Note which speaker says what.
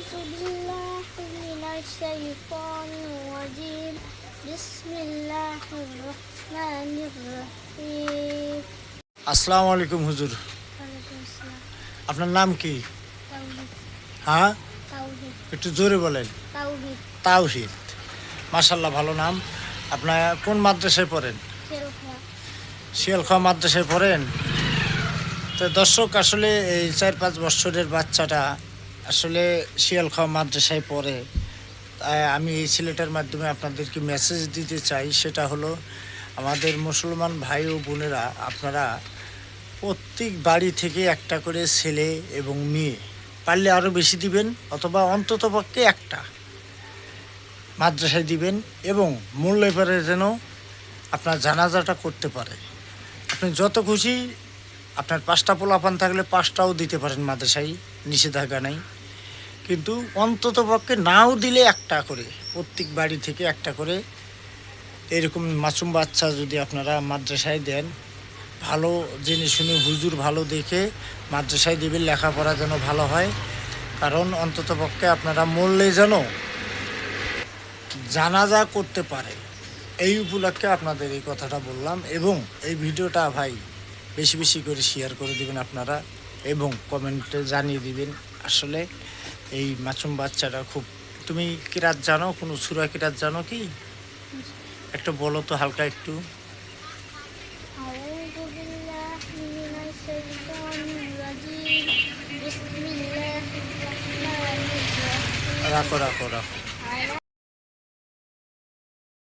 Speaker 1: أعوذ بالله من الشيطان الرجيم بسم الله الرحمن الرحيم
Speaker 2: আসসালামু আলাইকুম হুজুর।
Speaker 1: ওয়ালাইকুম আসসালাম।
Speaker 2: আপনার নাম কি?
Speaker 1: তাওহীদ।
Speaker 2: হ্যাঁ,
Speaker 1: তাওহীদ।
Speaker 2: একটু জোরে বলেন।
Speaker 1: তাওহীদ।
Speaker 2: তাওহীদ, মাশাল্লাহ, ভালো নাম। আপনার কোন মাদ্রাসায় পড়েন?
Speaker 1: শেরখা।
Speaker 2: শিয়ালখাওয়া মাদ্রাসায় পড়েন। তো দর্শক, আসলে এই 4-5 বছরের বাচ্চাটা আসলে শিয়ালখাওয়া মাদ্রাসায় পড়ে। তাই আমি এই ছেলেটার মাধ্যমে আপনাদেরকে মেসেজ দিতে চাই, সেটা হলো আমাদের মুসলমান ভাই ও বোনেরা, আপনারা প্রত্যেক বাড়ি থেকে একটা করে ছেলে এবং মেয়ে, পারলে আরও বেশি দিবেন, অথবা অন্ততপক্ষে একটা মাদ্রাসায় দিবেন, এবং মূল্য পারে যেন আপনার জানাজাটা করতে পারে। আপনি যত খুশি, আপনার 5টা পোলাপান থাকলে 5টাও দিতে পারেন মাদ্রাসায়, নিষেধাজ্ঞা নেই। কিন্তু অন্ততপক্ষে নাও দিলে একটা করে, প্রত্যেক বাড়ি থেকে একটা করে এরকম মাসুম বাচ্চা যদি আপনারা মাদ্রাসায় দেন, ভালো জেনে শুনে হুজুর ভালো দেখে মাদ্রাসায় দেবেন, লেখাপড়া যেন ভালো হয়। কারণ অন্ততপক্ষে আপনারা মরলে যেন জানাজা করতে পারে, এই উপলক্ষে আপনাদের এই কথাটা বললাম। এবং এই ভিডিওটা ভাই বেশি বেশি করে শেয়ার করে দিবেন আপনারা, এবং কমেন্টে জানিয়ে দিবেন আসলে এই মাসুম বাচ্চাটা খুব। তুমি কিরাত জানো? কোনো সূরা কিরাত জানো কি? একটু বলো তো, হালকা একটু।
Speaker 1: أعوذ بالله من الشيطان الرجيم بسم الله الرحمن الرحيم
Speaker 2: রাখো রাখো রাখো।